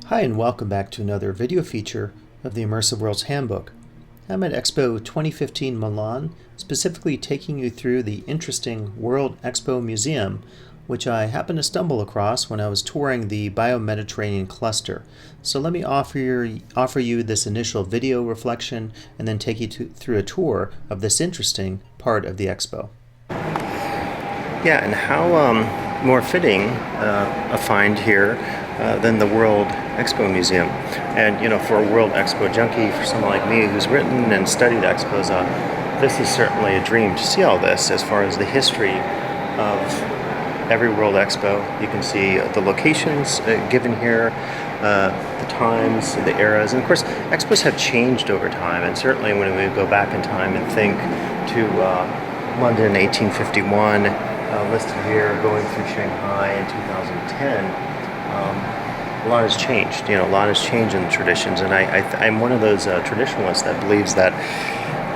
Hi and welcome back to another video feature of the Immersive Worlds Handbook. I'm at Expo 2015 Milan, specifically taking you through the interesting World Expo Museum, which I happened to stumble across when I was touring the Bio-Mediterranean cluster. So let me offer you this initial video reflection and then take you through a tour of this interesting part of the Expo. Yeah, and how more fitting a find here than the World Expo Museum. And you know, for a World Expo junkie, for someone like me who's written and studied expos, this is certainly a dream to see all this as far as the history of every World Expo. You can see the locations given here, the times, the eras, and of course expos have changed over time, and certainly when we go back in time and think to London 1851, listed here, going through Shanghai in 2010, a lot has changed. You know, a lot has changed in the traditions, and I'm one of those traditionalists that believes that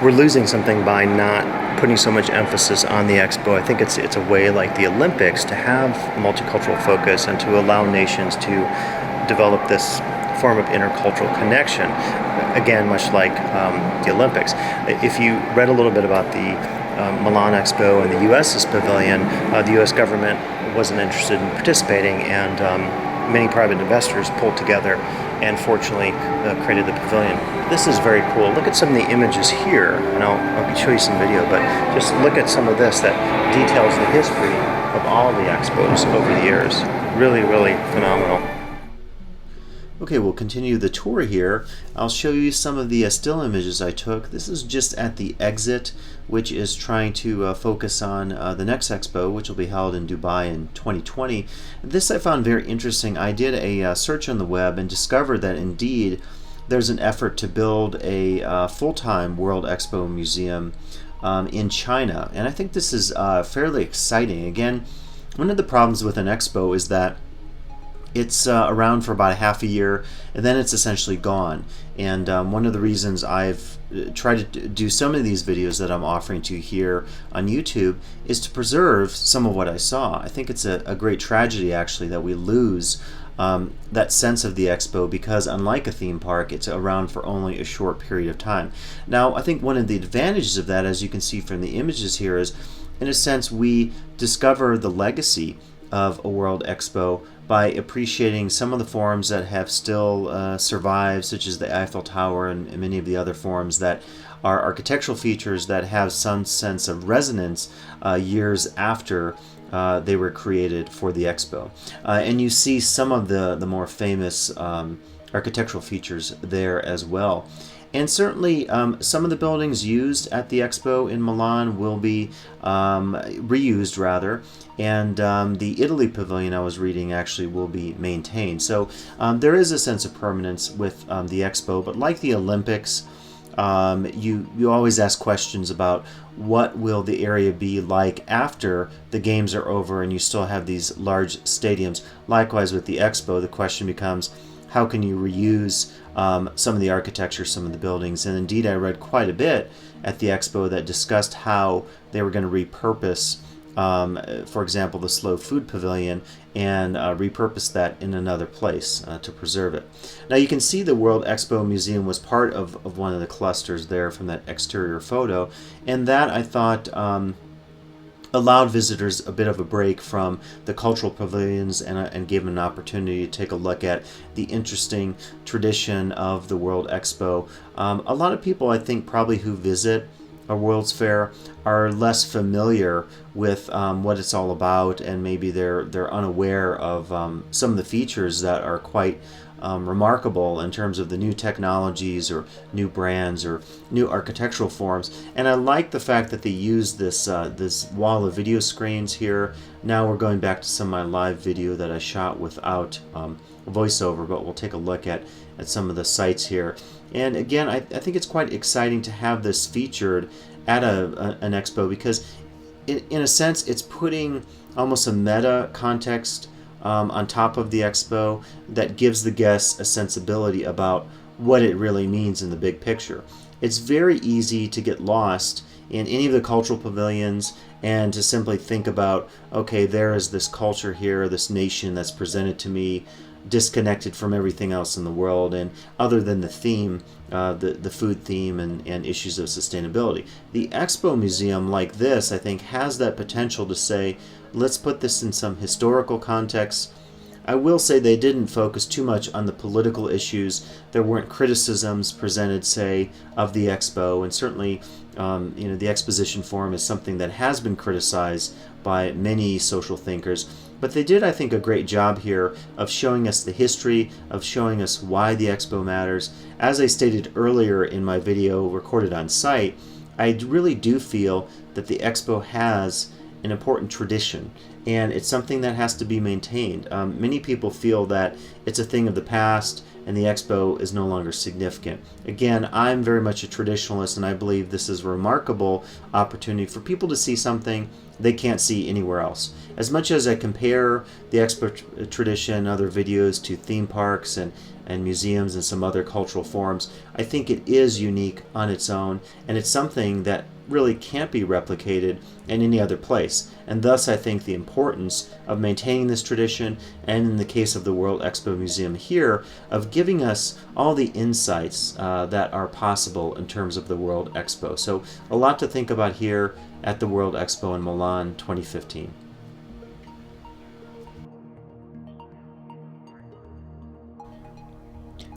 we're losing something by not putting so much emphasis on the expo. I think it's a way like the Olympics to have multicultural focus and to allow nations to develop this form of intercultural connection. Again, much like the Olympics. If you read a little bit about the Milan Expo and the U.S.'s pavilion, the U.S. government wasn't interested in participating, and many private investors pulled together and fortunately created the pavilion. This is very cool. Look at some of the images here, and I'll show you some video, but just look at some of this that details the history of all the expos over the years. Really, really phenomenal. Okay, we'll continue the tour here. I'll show you some of the still images I took. This is just at the exit, which is trying to focus on the next expo, which will be held in Dubai in 2020. This I found very interesting. I did a search on the web and discovered that indeed there's an effort to build a full-time World Expo Museum in China. And I think this is fairly exciting. Again, one of the problems with an expo is that it's around for about half a year and then it's essentially gone. And one of the reasons I've tried to do some of these videos that I'm offering to you here on YouTube is to preserve some of what I saw. I think it's a great tragedy actually that we lose that sense of the expo, because unlike a theme park, it's around for only a short period of time. Now, I think one of the advantages of that, as you can see from the images here, is in a sense we discover the legacy of a World Expo by appreciating some of the forms that have still survived, such as the Eiffel Tower and many of the other forms that are architectural features that have some sense of resonance years after they were created for the Expo. And you see some of the more famous architectural features there as well. And certainly some of the buildings used at the Expo in Milan will be reused rather, and the Italy pavilion I was reading actually will be maintained. So there is a sense of permanence with the Expo, but like the Olympics, you always ask questions about what will the area be like after the games are over and you still have these large stadiums. Likewise with the Expo, the question becomes, how can you reuse some of the architecture, some of the buildings? And indeed I read quite a bit at the Expo that discussed how they were going to repurpose, for example, the Slow Food Pavilion and repurpose that in another place to preserve it. Now you can see the World Expo Museum was part of one of the clusters there from that exterior photo, and that I thought allowed visitors a bit of a break from the cultural pavilions and gave them an opportunity to take a look at the interesting tradition of the World Expo. A lot of people, I think, probably who visit a World's Fair are less familiar with what it's all about, and maybe they're unaware of some of the features that are quite remarkable in terms of the new technologies or new brands or new architectural forms. And I like the fact that they use this wall of video screens here. Now we're going back to some of my live video that I shot without voiceover, but we'll take a look at some of the sites here. And again, I think it's quite exciting to have this featured at an expo, because in a sense it's putting almost a meta context on top of the expo that gives the guests a sensibility about what it really means in the big picture. It's very easy to get lost in any of the cultural pavilions and to simply think about, okay, there is this culture here, this nation that's presented to me, disconnected from everything else in the world, and other than the theme, the food theme and issues of sustainability. The Expo Museum like this, I think, has that potential to say, let's put this in some historical context. I will say they didn't focus too much on the political issues. There weren't criticisms presented, say, of the Expo, and certainly the Exposition Forum is something that has been criticized by many social thinkers. But they did, I think, a great job here of showing us the history, of showing us why the Expo matters. As I stated earlier in my video recorded on site, I really do feel that the Expo has an important tradition, and it's something that has to be maintained. Many people feel that it's a thing of the past and the Expo is no longer significant. Again, I'm very much a traditionalist, and I believe this is a remarkable opportunity for people to see something they can't see anywhere else. As much as I compare the Expo tradition, other videos, to theme parks and museums and some other cultural forums, I think it is unique on its own, and it's something that really can't be replicated in any other place. And thus I think the importance of maintaining this tradition, and in the case of the World Expo Museum here, of giving us all the insights that are possible in terms of the World Expo. So a lot to think about here at the World Expo in Milan 2015.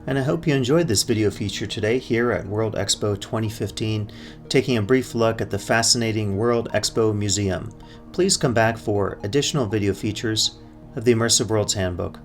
And I hope you enjoyed this video feature today here at World Expo 2015, taking a brief look at the fascinating World Expo Museum. Please come back for additional video features of the Immersive Worlds Handbook.